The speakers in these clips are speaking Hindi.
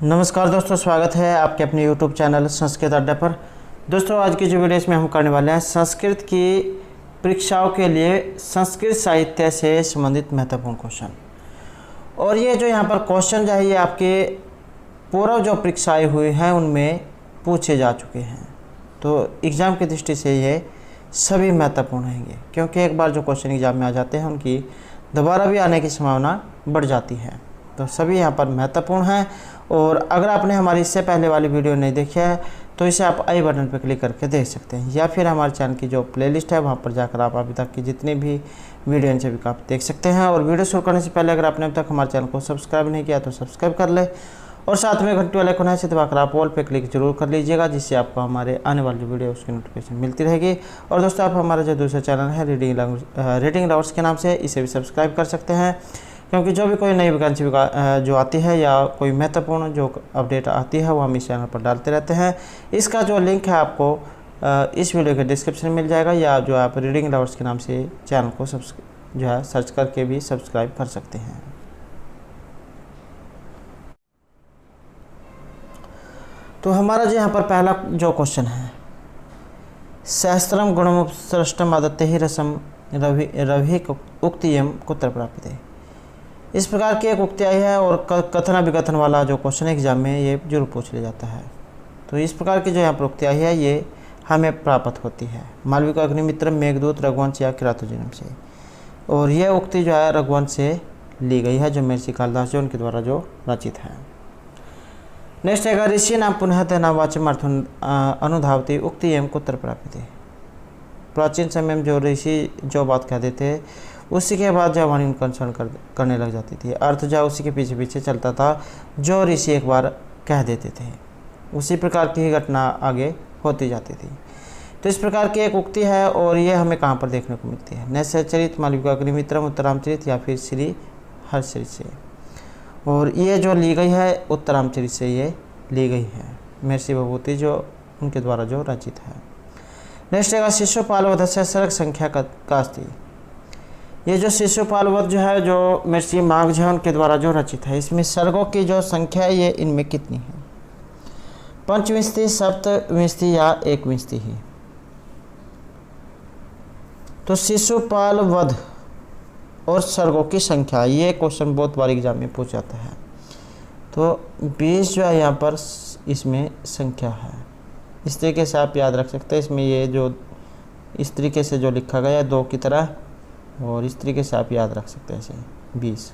नमस्कार दोस्तों, स्वागत है आपके अपने YouTube चैनल संस्कृत अड्डा पर। दोस्तों आज की जो वीडियो इसमें हम करने वाले हैं संस्कृत की परीक्षाओं के लिए संस्कृत साहित्य से संबंधित महत्वपूर्ण क्वेश्चन। और ये जो यहाँ पर क्वेश्चन जो है ये आपके पूर्व जो परीक्षाएँ हुई हैं उनमें पूछे जा चुके हैं, तो एग्ज़ाम की दृष्टि से ये सभी महत्वपूर्ण रहेंगे, क्योंकि एक बार जो क्वेश्चन एग्ज़ाम में आ जाते हैं उनकी दोबारा भी आने की संभावना बढ़ जाती है। तो सभी यहाँ पर महत्वपूर्ण हैं। और अगर आपने हमारी इससे पहले वाली वीडियो नहीं देखी है तो इसे आप आई बटन पर क्लिक करके देख सकते हैं, या फिर हमारे चैनल की जो प्लेलिस्ट है वहाँ पर जाकर आप अभी तक की जितनी भी वीडियो हैं सभी का आप देख सकते हैं। और वीडियो शुरू करने से पहले अगर आपने अभी तक हमारे चैनल को सब्सक्राइब नहीं किया तो सब्सक्राइब कर ले, और साथ में घंटे वाले आइकन है से दबाकर आप ऑल पे क्लिक जरूर कर लीजिएगा, जिससे आपको हमारे आने वाली वीडियो उसकी नोटिफिकेशन मिलती रहेगी। और दोस्तों आप हमारा जो दूसरा चैनल है रीडिंग लवर्स के नाम से, इसे भी सब्सक्राइब कर सकते हैं, क्योंकि जो भी कोई नई वैकेंसी जो आती है या कोई महत्वपूर्ण जो अपडेट आती है वो हम इस चैनल पर डालते रहते हैं। इसका जो लिंक है आपको इस वीडियो के डिस्क्रिप्शन में मिल जाएगा, या जो आप रीडिंग लवर्स के नाम से चैनल को जो है सर्च करके भी सब्सक्राइब कर सकते हैं। तो हमारा जो यहाँ पर पहला जो क्वेश्चन है, सहस्त्रम गुणमुपसृष्टम आदत्ते ही रसम रवि उक्तियम कुत्र प्राप्त है। इस प्रकार की एक उक्ति आई है और कथन विकथन वाला जो क्वेश्चन एग्जाम में ये जरूर पूछ लिया जाता है। तो इस प्रकार की जो यहाँ पर उक्ति आई है ये हमें प्राप्त होती है मालविका अग्निमित्र, मेघदूत, रघुवंश या किरातोजिनम से। और यह उक्ति जो है रघुवंश से ली गई है, जो महर्षि कालिदास जो उनके द्वारा जो रचित है। नेक्स्ट है ऋषि नाम पुनः नाम वाचम अर्थ अनुधावती उक्ति एवं कुत्र प्राप्त है। प्राचीन समय में जो ऋषि जो बात कहते थे उसी के बाद जब हमारी उनका अनुसरण करने लग जाती थी, अर्थ जो उसी के पीछे पीछे चलता था जो ऋषि एक बार कह देते थे, उसी प्रकार की घटना आगे होती जाती थी। तो इस प्रकार की एक उक्ति है और ये हमें कहाँ पर देखने को मिलती है, नैषधीयचरित, मालविका अग्निमित्रम, उत्तरामचरित या फिर श्री हर्षचरित से। और ये जो ली गई है उत्तरामचरित से ये ली गई है, महर्षि भभूति जो उनके द्वारा जो रचित है। नेक्स्ट है शिशुपाल वध से सर्ग संख्या का अस्ति। ये जो शिशुपाल वध जो है जो महर्षि माघ के द्वारा जो रचित है, इसमें सर्गों की जो संख्या है ये इनमें कितनी है, पंचविंशति, सप्तविंशति या एकविंशति ही। तो शिशुपाल वध और सर्गों की संख्या, ये क्वेश्चन बहुत बार एग्जाम में पूछ जाता है। तो 20 जो है यहाँ पर इसमें संख्या है, इस तरीके से आप याद रख सकते हैं। इसमें ये जो इस तरीके से जो लिखा गया है 2 की तरह, और इस तरीके से आप याद रख सकते हैं ऐसे 20।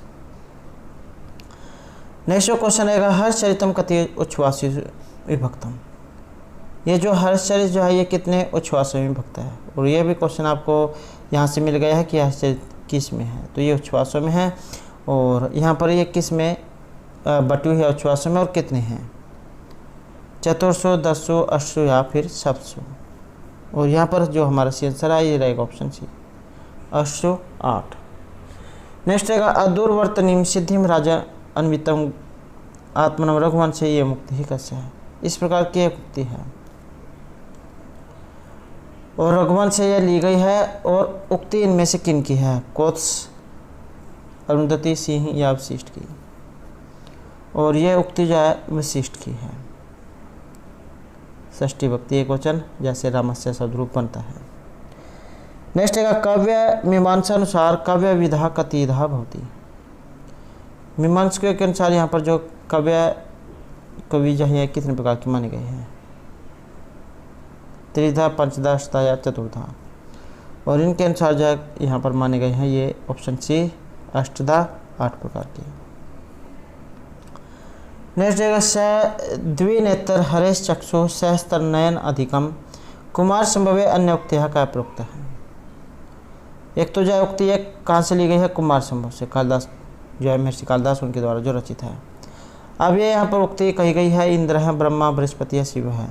नेक्स्ट क्वेश्चन है हर्षचरितम कति उच्छ्वासी विभक्तम। ये जो हर्षचरित जो है ये कितने उच्छ्वासों में विभक्त है, और ये भी क्वेश्चन आपको यहाँ से मिल गया है कि हर्षचरित किस में है, तो ये उच्छ्वासों में है। और यहाँ पर ये किस में बटी हुई है उच्छ्वासों में, और कितने हैं, चतुर्सु, 10सु, 8सु या फिर 7सु। और यहाँ पर जो हमारा सी आंसर है ये रहेगा ऑप्शन सी, 808। नेक्स्ट है अदूरवर्तनीम सिद्धिम राजा अन्वितम आत्मनम रघुवंश से ये मुक्ति ही कैसे है। इस प्रकार की एक मुक्ति है और रघुवंश से यह ली गई है। और उक्ति इनमें से किन की है, कोत्स, अरुंधति, सिंह या वशिष्ठ की। और यह उक्ति जो है वशिष्ठ की है। षष्ठी भक्ति एक वचन जैसे रामस्य शब्दरूप बनता है। नेक्स्ट है काव्य मीमांसा अनुसार काव्य विधा कतिधा भवती। मीमांसा के अनुसार यहाँ पर जो कवि जो है कितने प्रकार के माने गए हैं, त्रिधा, पंचधा, अष्टा या चतुर्धा। और इनके अनुसार जो है यहाँ पर माने गए हैं ये ऑप्शन सी, अष्टधा, 8 प्रकार के। नेक्स्ट है स द्विनेत्र हरेश चक्षु सहस्त्र नयन अधिकम कुमार संभवे अन्य उक्तिया का प्रोक्त है। एक तो जो है उक्ति एक कहाँ से ली गई है, कुमार संभव से, कालिदास जो है महर्षि कालिदास उनके द्वारा जो रचित है। अब ये यहाँ पर उक्ति कही गई है इंद्र है, ब्रह्मा, बृहस्पति या शिव है,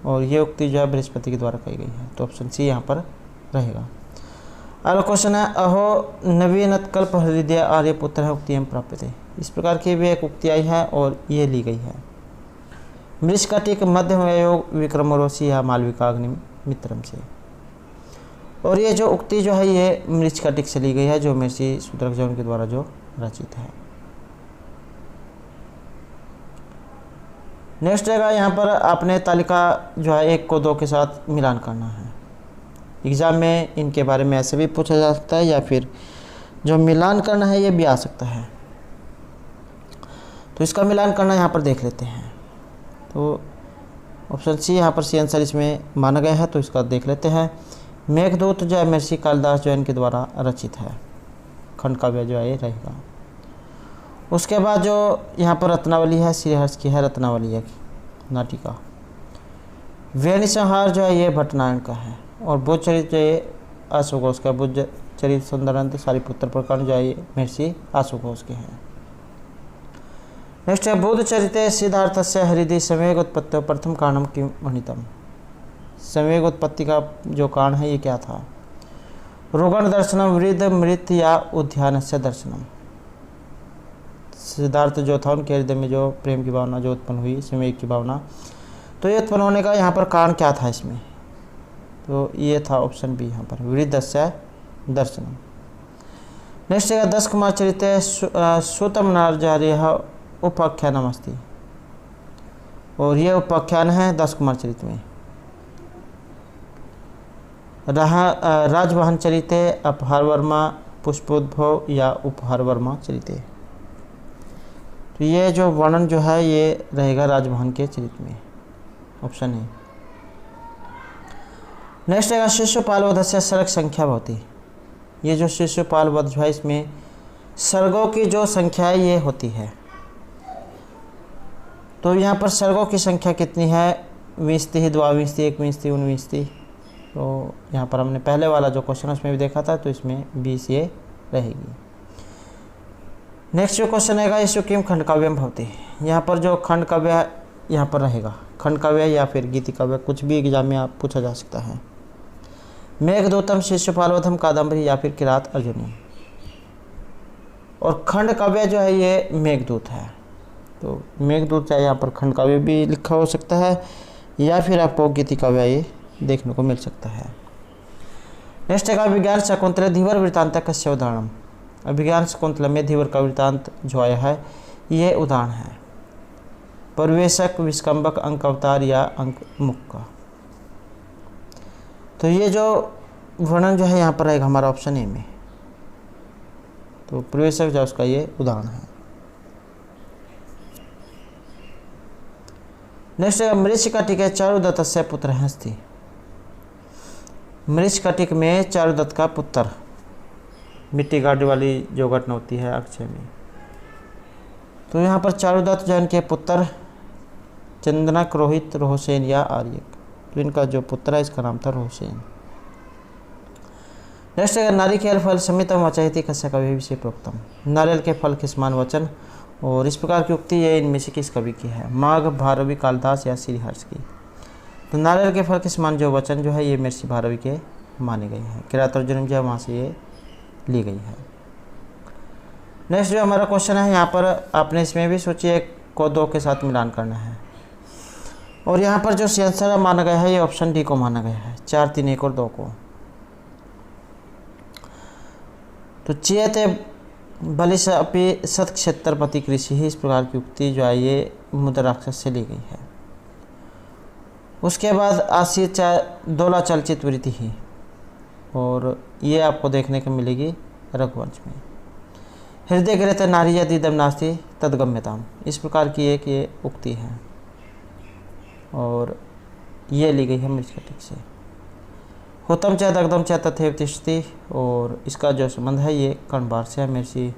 और ये उक्ति जो है बृहस्पति के द्वारा कही गई है, तो ऑप्शन सी यहाँ पर रहेगा। अगला क्वेश्चन है अहो नवीनत कल्प हृदय आर्यपुत्र है उक्ति एवं प्राप्त है। इस प्रकार की भी एक उक्ति आई है और ये ली गई है मृषकटिक मध्यम योग विक्रमोर्वशी या मालविका अग्निमित्रम से। और ये जो उक्ति जो है ये मृषकटिक से ली गई है, जो महर्षि शूद्रक के द्वारा जो रचित है। नेक्स्ट रहेगा यहाँ पर आपने तालिका जो है 1 को 2 के साथ मिलान करना है। एग्ज़ाम में इनके बारे में ऐसे भी पूछा जा सकता है या फिर जो मिलान करना है ये भी आ सकता है। तो इसका मिलान करना यहाँ पर देख लेते हैं। तो ऑप्शन सी यहाँ पर सी आंसर इसमें माना गया है, तो इसका देख लेते हैं। मेघदूत जो है महर्षि कालिदास जो है इनके द्वारा रचित है, खंड काव्य जो है ये रहेगा। उसके बाद जो यहाँ पर रत्नावली है श्रीहर्ष की है, रत्नावली है नाटिका। वेणी संहार जो है ये भट्टनारायण का है। और बुद्ध चरित्र ये आशुघोष का, बुद्ध चरित्र सुंदरानंद सारिपुत्र प्रकरण जो है ये महर्षि आशुघोष के हैं। नेक्स्ट है बुद्ध चरिते सिद्धार्थस्य हृदय संवेग उत्पत्ति प्रथम कारणम किम वर्णितम। संवेग उत्पत्ति का जो कारण है ये क्या था? रुगण दर्शनम, वृद्ध मृत या उद्यानस्य दर्शनम। सिद्धार्थ जो था उनके हृदय में जो प्रेम की भावना जो उत्पन्न हुई, संवेग की भावना, तो ये उत्पन्न होने का यहाँ पर कारण क्या था इसमें? तो ये था ऑप्शन बी यहाँ पर वृद्धस्य दर्शनम। नेक्स्ट है 10 कुमार चरिते सुतम नारजार्य उपाख्यानम अस्ति। और ये उपाख्यान है 10 कुमार चरित में। राजवाहन चरिते अपहार वर्मा पुष्पोद्भव या उपहार वर्मा चरिते। तो ये जो वर्णन जो है ये रहेगा राजवाहन के चरित्र में, ऑप्शन है। नेक्स्ट रहेगा शिशुपाल वध से सर्ग संख्या भवति। ये जो शिशुपाल वध जो है इसमें सर्गों की जो संख्या है ये होती है। तो यहाँ पर सर्गों की संख्या कितनी है? 20 द्वाविंशति 21 19। तो यहाँ पर हमने पहले वाला जो क्वेश्चन उसमें भी देखा था, तो इसमें 20 ये रहेगी। नेक्स्ट जो क्वेश्चन रहेगा यशु किम खंड काव्यम भवति। यहाँ पर जो खंड काव्य यहाँ पर रहेगा, खंड काव्य या फिर गीति काव्य, कुछ भी एग्जाम में आप पूछा जा सकता है। मेघदूतम, शिशुपालवधम, कादम्बरी या फिर किरात अर्जुनी। और खंड काव्य जो है ये मेघदूत है। तो मेघदूत चाहे यहाँ पर खंड काव्य भी लिखा हो सकता है या फिर आपको गीति काव्य ये देखने को मिल सकता है। नेक्स्ट है अभिज्ञान शकुंतले धीवर वृत्तांत कस्य उदाहरण। अभिज्ञान शकुंतला में धीवर का वृत्तांत जो आया है ये उदाहरण है। परिवेशक, विस्कंबक, अंक अवतार या अंक मुख का। तो ये जो वर्णन जो है यहाँ पर रहेगा हमारा ऑप्शन ए में। तो परिवेशक जो उसका ये उदाहरण है। नेक्स्ट है मृच्छकटिक है चारुदत्त से पुत्र हस्ती। मृच्छकटिक में चारुदत्त का पुत्र, मिट्टी गाड़ी वाली जो घटना होती है अक्षय में। तो यहाँ पर चारुदत्त जो इनके पुत्र चंदनक, रोहित, रोहसेन या आर्यक। तो इनका जो पुत्र है इसका नाम था रोहसेन। नेक्स्ट है नारिकेल फल समितम वचयति कस्य कवि विषय प्रोक्तम। नारियल के फल के समान वचन, और इस प्रकार की उक्ति ये इनमें से किस कवि की है? माघ, भारवी, कालिदास या श्रीहर्ष की। तो नारियल के फल के समान जो वचन जो है ये महर्षि भारवी के माने गए हैं। किरात अर्जुन जो है वहाँ से ये ली गई है। नेक्स्ट जो हमारा क्वेश्चन है यहाँ पर आपने इसमें भी सोचिए 1 को 2 के साथ मिलान करना है। और यहाँ पर जो आंसर माना गया है ये ऑप्शन डी को माना गया है, 4, 3, 1 और 2 को। तो चेत बलिश अपि सत्क्षेत्रपति कृषि ही, इस प्रकार की उक्ति जो है ये मुद्राक्षस से ली गई है। उसके बाद आशी दोला चलचित वृत्ति ही, और ये आपको देखने को मिलेगी रघुवंश में। हृदय गृहते नारी यदि दम नास्ति तदगम्यताम, इस प्रकार की एक ये उक्ति है और ये ली गई है मृच्छकटिक से। हुतम च दग्धम च तथैव तिष्ठति, और इसका जो संबंध है ये कर्णबार से है। महर्षि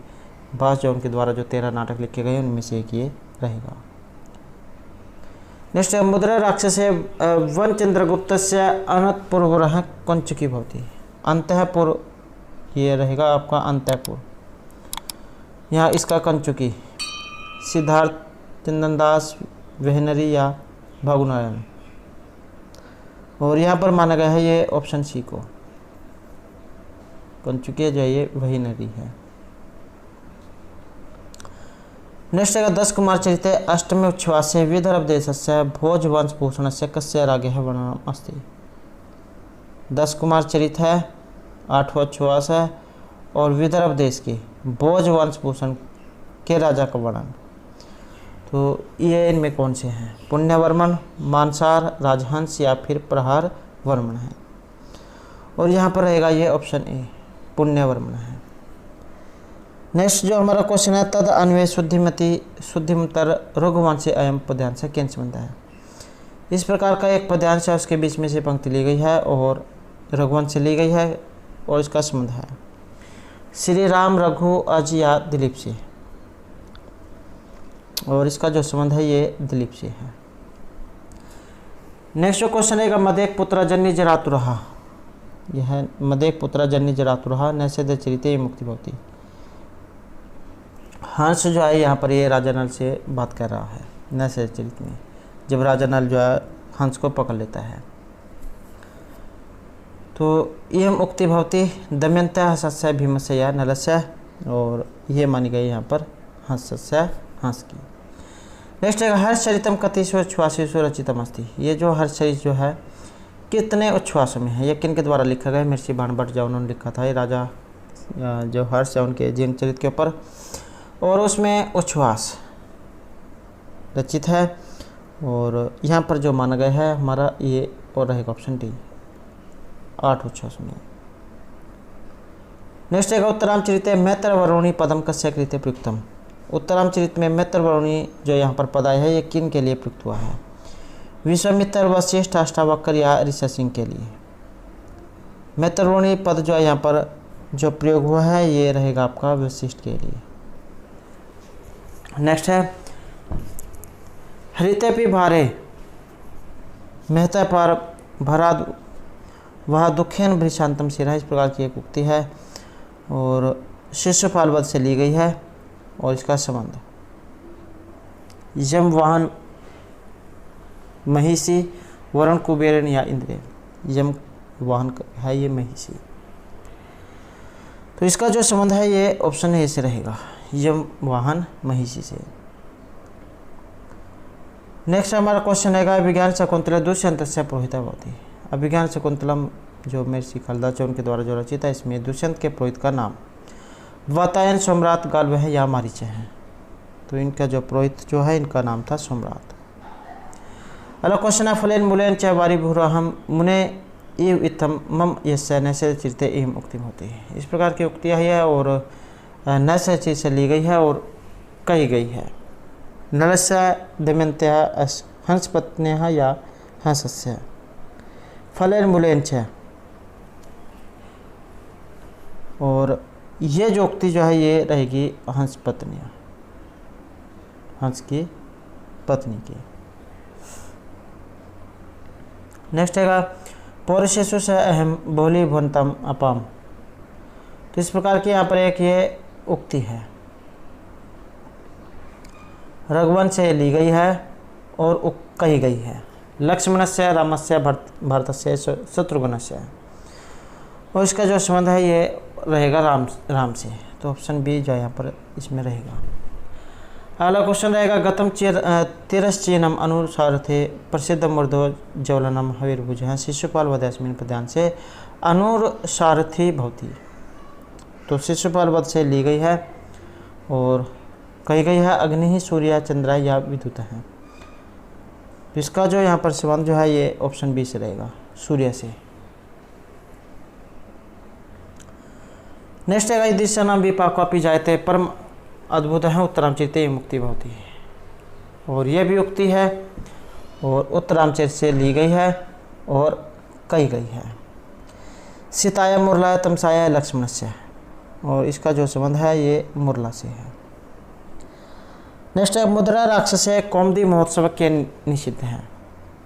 भास जो उनके द्वारा जो 13 नाटक लिखे गए उनमें से एक ये रहेगा। नेक्स्ट मुद्रा राक्षस वन चंद्रगुप्त से अनंतपुर कंचुकी भवती। अंतःपुर ये रहेगा आपका अंतःपुर, यहाँ इसका कंचुकी। सिद्धार्थ, चंदनदास, वेहनरी या भागुनारायण, और यहाँ पर माना गया है ये ऑप्शन सी को, कंचुकी जो ये वही नदी है। नेक्स्ट है 10 कुमार चरिते अष्टमी उच्छ्वासे विदर्भ देशस्य भोज वंश भूषण से कस्य रागे वर्णनम अस्ति। 10 कुमार चरित है, 8वां उच्छ्वास है, और विदर्भ देश की भोज वंश भूषण के राजा का वर्णन। तो ये इनमें कौन से हैं? पुण्यवर्मन, मानसार, राजहंस या फिर प्रहार वर्मन है। और यहाँ पर रहेगा ये ऑप्शन ए, पुण्यवर्मन है। नेक्स्ट जो हमारा क्वेश्चन है, तद अन्वय शुद्धिमती शुद्धिमतर रघुवंशी अयम पद्यांश से किन संबंध है? इस प्रकार का एक पद्यांश है, उसके बीच में से पंक्ति ली गई है और रघुवंश से ली गई है और इसका संबंध है श्री राम, रघु, अज या दिलीप से। और इसका जो संबंध है ये दिलीप से है। नेक्स्ट जो क्वेश्चन है, मदेक पुत्र जन्य जरातुरहा, यह है मदेक पुत्र जन्य जरातुरहा नैषध चरिते मुक्ति भवती। हंस जो है यहाँ पर ये राजा नल से बात कर रहा है नैषध चरित में, जब राजा नल जो है हंस को पकड़ लेता है। तो ये मुक्ति भवती दमयंत हंसस्य भीमस्य या नलस्य, और ये मानी गई यहाँ पर हंसस्य हंस की। नेक्स्ट है हर्षचरितम कतिषु उच्छ्वासेषु रचितम अस्ति। ये जो हर्षचरित जो है कितने उच्छ्वासों में है, ये किन के द्वारा लिखा गया? महर्षि बाणभट्ट जो उन्होंने लिखा था ये राजा जो हर्ष है उनके जीवन चरित के ऊपर, और उसमें उच्छ्वास रचित है। और यहाँ पर जो माना गया है हमारा ये और रहेगा ऑप्शन डी, 8 उच्छ्वास में। नेक्स्ट है उत्तरामचरिते मैत्र वरुणी पदम कस्य कृते प्रयुक्तम। उत्तरामचरित में मैत्र वरुणी जो यहाँ पर पद आया है ये किन के लिए प्रयुक्त हुआ है? विश्वामित्र, वशिष्ठ, अष्टावक्र या ऋषि सिंह के लिए। मैत्र वरुणी पद जो है यहाँ पर जो प्रयोग हुआ है ये रहेगा आपका वशिष्ठ के लिए। नेक्स्ट है हृतपि भारे मेहता पर भरा वह दुखेन भृशांतम शिरा, इस प्रकार की एक उक्ति है और शिशुपाल वध से ली गई है। और इसका संबंध यम वाहन महिषी, वरुण, कुबेरन या इंद्रेन। यम वाहन है ये महिषी, तो इसका जो संबंध है ये ऑप्शन ए से रहेगा, यम वाहन महिषी से। नेक्स्ट हमारा क्वेश्चन है अभिज्ञान शकुंतला दुष्यंत से पुरोहिता भवती। अभिज्ञान शकुंतलम जो महर्षि कालिदास उनके द्वारा जो रचित है, इसमें दुष्यंत के पुरोहित का नाम वातायन, सम्राट, गाल्व है या मारीच है। तो इनका जो पुरोहित जो है इनका नाम था सम्राट। अगला क्वेश्चन है फलेन मूलेन च वारी भूरहम मुने इव इतम मम यस्य नैषध चरिते एवं उक्ति होती है। इस प्रकार की उक्तियाँ है और नैषध चरित से ली गई है और कही गई है। नलस्य दमयंत्या हंसपत्न्यः या हंसस्य। फलेन मूलेन च, और ये जो उक्ति जो है ये रहेगी हंस पत्नी, हंस की पत्नी की। नेक्स्ट है पौरुषेषु से अहम बहुली भवन्तम अपाम। तो इस प्रकार की यहाँ पर एक ये उक्ति है, रघुवंश से ली गई है और कही गई है। लक्ष्मणस्य, रामस्य, भरतस्य, शत्रुघ्नस्य, और इसका जो संबंध है ये रहेगा राम से। तो ऑप्शन बी जो यहाँ पर इसमें रहेगा। अगला क्वेश्चन रहेगा गतम तिरश्चीनम अनुसार थे प्रसिद्ध मूर्धो ज्वलनम हविर्भुज है शिशुपाल वधस्मिन पद्यांश से अनुसारथी भवती। तो शिशुपाल वध से ली गई है और कही गई है अग्नि, सूर्य, चंद्र या विद्युत है। इसका जो यहाँ पर संबंध जो है ये ऑप्शन बी से रहेगा, सूर्य से। नेक्स्ट है दृश्य नाम विपाकपि जायते परम अद्भुत है उत्तरामचरिते मुक्ति भवती है। और यह भी उक्ति है और उत्तरामचरित से ली गई है और कही गई है। सीताय मुरलाय तमसाय लक्ष्मणस्य, और इसका जो संबंध है ये मुरला से है। नेक्स्ट है मुद्रा राक्षसे कौमुदी महोत्सव के निषिद्ध हैं।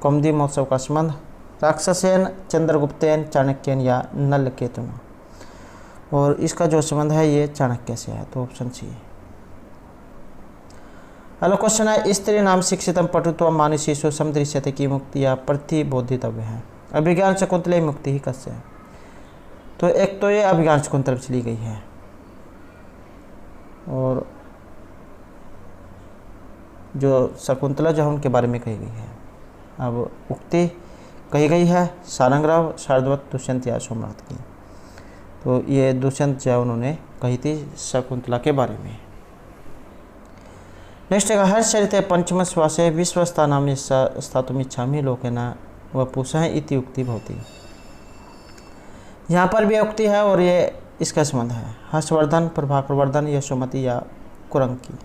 कौमुदी महोत्सव का संबंध राक्षसेन, चंद्रगुप्तेन, चाणक्यन या नलकेतुना, और इसका जो संबंध है ये चाणक्य से है। तो ऑप्शन सी। अगला क्वेश्चन है स्त्री नाम शिक्षितम पटुत्व मानसीसु समदृश्यते की मुक्ति या प्रतिबोधितव्य है। अभिज्ञान शकुंतला मुक्ति ही कस्य है। तो एक तो ये अभिज्ञान शकुंतला से ली गई है और जो शकुंतला जो है उनके बारे में कही गई है। अब उक्ति कही गई है सारंगराव, शारदवत, दुष्यंत या सोमनाथ की। तो ये दुष्यंत जो उन्होंने कही थी शकुंतला के बारे में। नेक्स्ट है हर्षचरिते पंचम श्वासे विश्वस्थानाम स्थातुम इच्छामि लोकेन वपुषः इति उक्ति भवति। यहाँ पर भी उक्ति है और ये इसका संबंध है हर्षवर्धन, प्रभाकरवर्धन, यशोमती या कुरंकी।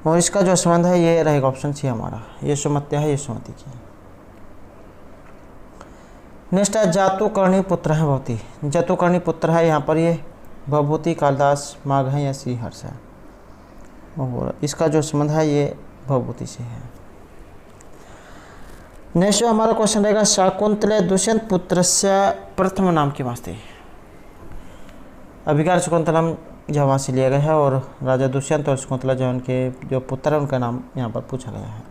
और इसका जो संबंध है ये रहेगा ऑप्शन सी हमारा, यशोमत्या है यशोमती की। नेक्स्ट है जातुकर्णी पुत्र है भवती। जातुकर्णी पुत्र है, यहाँ पर ये भवभूति, कालिदास, माघ है या श्रीहर्ष है। और इसका जो संबंध है ये भवभूति से है। नेक्स्ट हमारा क्वेश्चन रहेगा शाकुंतले दुष्यंत पुत्र से प्रथम नाम की वास्ते। अभिकार शकुंतलम जो वहाँ से लिया गया है और राजा दुष्यंत और शकुंतला जो उनके जो पुत्र है उनका नाम यहाँ पर पूछा गया है।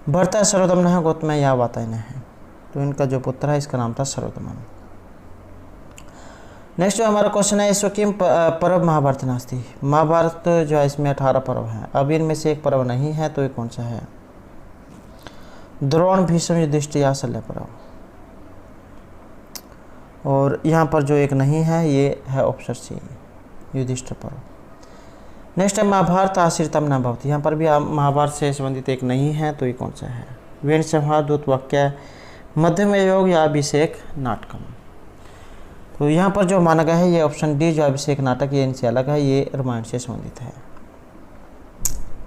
भरता सर्वदमन है, गौतम या वातायन है, तो इनका जो पुत्र है इसका नाम था सर्वदमन। नेक्स्ट जो हमारा क्वेश्चन है स्वकिम पर्व महाभारत नास्ति। महाभारत जो है इसमें 18 पर्व हैं, अब इनमें से एक पर्व नहीं है, तो ये कौन सा है? द्रोण, भीष्म, युधिष्ठिर या शल्य पर्व। और यहाँ पर जो एक नहीं है ये है ऑप्शन सी, युधिष्ठिर पर्व। नेक्स्ट है महाभारत आश्रितम न भवति। यहाँ पर भी महाभारत से संबंधित एक नहीं है, तो ये कौन सा है? वेण संहार, दूत वाक्य, मध्यम योग या अभिषेक नाटकम। तो यहाँ पर जो माना गया है ये ऑप्शन डी, जो अभिषेक नाटक, ये इनसे अलग है, ये रामायण से संबंधित है।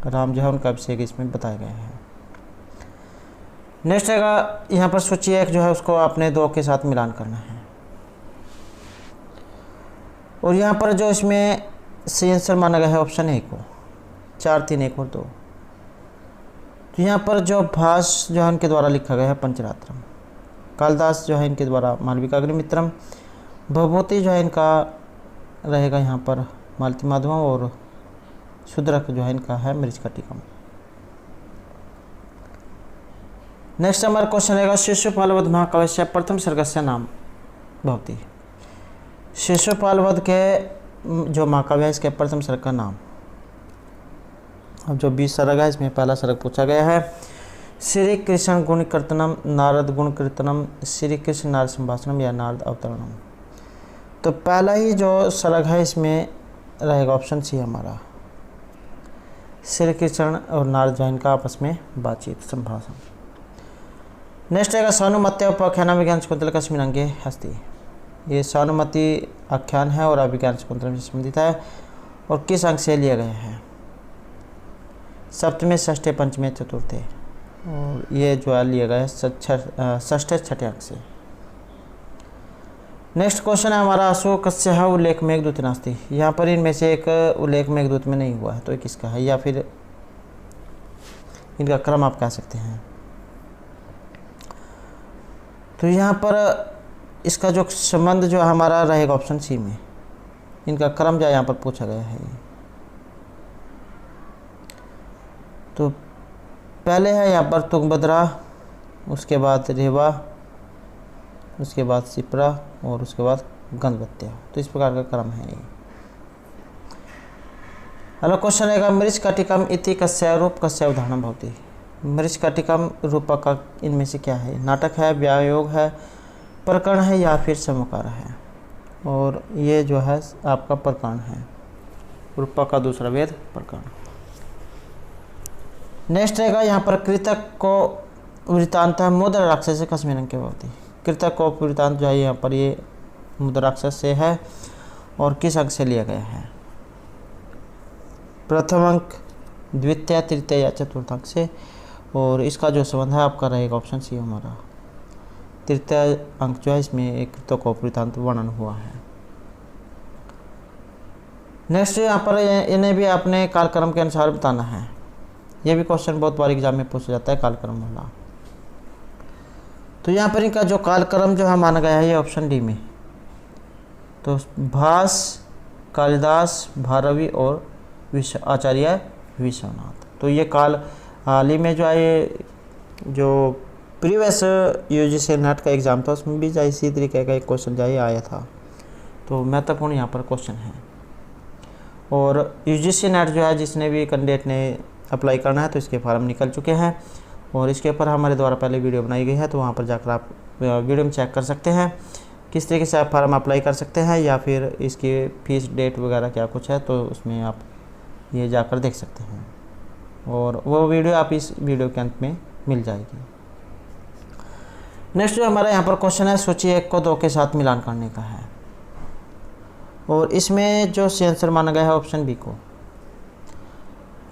राम जो है उनका अभिषेक इसमें बताया गया है। नेक्स्ट है यहाँ पर सूची एक जो है उसको आपने 2 के साथ मिलान करना है। और यहाँ पर जो इसमें सही आंसर माना गया है ऑप्शन ए को, 4, 3, 1 और 2। तो यहाँ पर जो भाष्य जो है इनके द्वारा लिखा गया है पंचरात्रम, कालिदास जो है इनके द्वारा मालविकाग्निमित्रम, भवभूति जो है इनका रहेगा यहाँ पर मालती माधवम, और शूद्रक जो है इनका है मृच्छकटिकम। नेक्स्ट हमारा क्वेश्चन रहेगा शिशुपालवध महाकाव्य से प्रथम सर्गस्य नाम भवती। शिशुपालवध के जो महाकाव्य है इसके प्रथम सर्ग का नाम। अब जो 20 सर्ग है इसमें पहला सर्ग पूछा गया है श्री कृष्ण गुण कीर्तनम, नारद गुण कीर्तनम, श्री कृष्ण नारद संभाषणम या नारद अवतरणम। तो पहला ही जो सर्ग है इसमें रहेगा ऑप्शन सी हमारा, श्री कृष्ण और नारद जो इनका आपस में बातचीत संभाषण। नेक्स्ट रहेगा सानुमत्य उपाख्यान विज्ञान शकुंतल कस्मिन् अंगे अस्ति। ये सानुमति आख्यान है और अभिज्ञान शकुंतल से संबंधित है और किस अंक से लिया गया है? सप्तमे, षष्ठे, पंचमे, चतुर्थे। और ये जो है लिया गया है षष्ठे, छठे अंक से। नेक्स्ट क्वेश्चन है हमारा अशोकस्य उल्लेख मेघदूत नास्ति। यहाँ पर इनमें से एक उल्लेख मेघदूत में नहीं हुआ है, तो ये किसका है? या फिर इनका क्रम आप कह सकते हैं। तो यहाँ पर इसका जो संबंध जो हमारा रहेगा ऑप्शन सी में, इनका क्रम जो यहाँ पर पूछा गया है। तो पहले है यहाँ पर तुंगभद्रा, उसके बाद रेवा, उसके बाद शिप्रा और उसके बाद गंधवत्या। तो इस प्रकार का क्रम है ये। अगला क्वेश्चन रहेगा मृच्छकटिकम इति कस्य रूप कस्य उदाहरण भवति। मृच्छकटिकम रूपक का इनमें से क्या है? नाटक है, व्यायोग है, प्रकरण है या फिर समुकार है? और ये जो है आपका प्रकरण है, रूपक का दूसरा वेद प्रकरण। नेक्स्ट रहेगा यहाँ पर कृतक को वृत्तांत है मुद्र राक्षस से कस्मिन् अंके भवति। कृतक को वृत्तांत जो है यहाँ पर ये मुद्र राक्षस से है और किस अंक से लिया गया है? प्रथम अंक, द्वितीय, तृतीय या चतुर्थ अंक से। और इसका जो संबंध है आपका रहेगा ऑप्शन सी हमारा, तृतीय अंक जो है इसमें एक कृतक को वृत्तांत वर्णन हुआ है। नेक्स्ट यहाँ पर इन्हें भी आपने कालक्रम के अनुसार बताना है। यह भी क्वेश्चन बहुत बार एग्जाम में पूछा जाता है कालक्रम वाला। तो यहाँ पर इनका जो कालक्रम जो है माना गया है ये ऑप्शन डी में। तो भास, कालिदास, भारवी और आचार्य विश्वनाथ। तो ये काल हाल ही में जो है ये जो प्रीवियस यूजीसी नेट का एग्ज़ाम था उसमें भी जाए इसी तरीके का एक क्वेश्चन जाए आया था। तो महत्वपूर्ण यहाँ पर क्वेश्चन है। और यूजीसी नेट जो है जिसने भी कैंडिडेट ने अप्लाई करना है तो इसके फॉर्म निकल चुके हैं और इसके ऊपर हमारे द्वारा पहले वीडियो बनाई गई है, तो वहाँ पर जाकर आप वीडियो में चेक कर सकते हैं किस तरीके से आप फॉर्म अप्लाई कर सकते हैं, या फिर इसकी फ़ीस डेट वगैरह क्या कुछ है तो उसमें आप ये जाकर देख सकते हैं, और वो वीडियो आप इस वीडियो के अंत में मिल जाएगी। नेक्स्ट जो हमारा यहाँ पर क्वेश्चन है, सूची 1 को 2 के साथ मिलान करने का है, और इसमें जो सी आंसर माना गया है ऑप्शन बी को।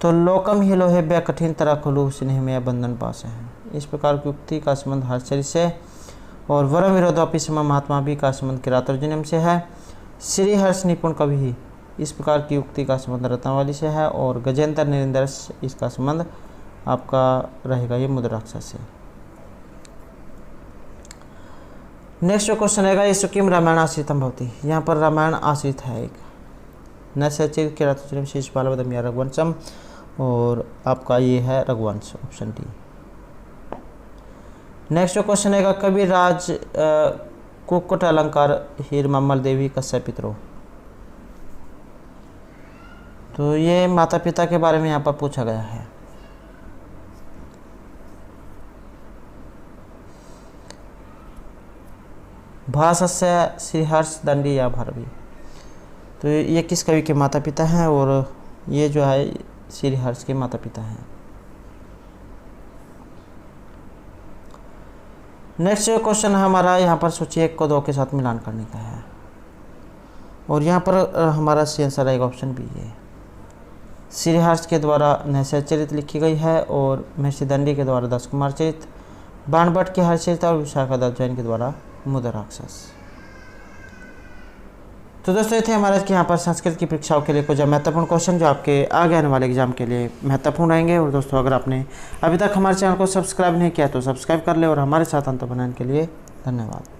तो लोकम ही लोहे बे कठिन तरह खुलू स्नेह में बंधन पास है, इस प्रकार की उक्ति का संबंध हर्षचरित से, और वरम विरोधापि सम महात्मा भी का संबंध किरातर्जुनीम से है। श्री हर्ष निपुण कवि ही, इस प्रकार की उक्ति का संबंध रत्नावली से है, और गजेंद्र निरिंदर्श इसका संबंध आपका रहेगा ये मुद्राक्षर से। नेक्स्ट जो क्वेश्चन रहेगा, ये सुकिम रामायण आश्रितम भवती, यहाँ पर रामायण आश्रित है एक, न सचिव किरातर्जुनीम शिशुपाल वदम या रघुवंशम, और आपका ये है रघुवंश ऑप्शन डी। नेक्स्ट जो क्वेश्चन रहेगा, कविराज कुक्कुट अलंकार हीर मम्मल देवी कश्यप पितरो, तो ये माता पिता के बारे में यहाँ पर पूछा गया है। भासस्य श्रीहर्ष दंडी या भारवी, तो ये किस कवि के माता पिता हैं, और ये जो है श्रीहर्ष के माता पिता हैं। नेक्स्ट क्वेश्चन हमारा यहाँ पर सूची 1 को 2 के साथ मिलान करने का है, और यहाँ पर हमारा सी आंसर रहेगा ऑप्शन बी है। श्रीहर्ष के द्वारा नैषधचरित लिखी गई है, और महर्षि दंडी के द्वारा दस कुमार चरित, बाणभट्ट के हर्षचरित, और विशाखा दत्त जैन के द्वारा मुद्राक्षस। तो दोस्तों ये थे हमारे यहाँ पर संस्कृत की परीक्षाओं के लिए कुछ महत्वपूर्ण क्वेश्चन जो आपके आगे आने वाले एग्जाम के लिए महत्वपूर्ण रहेंगे। और दोस्तों अगर आपने अभी तक हमारे चैनल को सब्सक्राइब नहीं किया तो सब्सक्राइब कर ले, और हमारे साथ अंत बनाने के लिए धन्यवाद।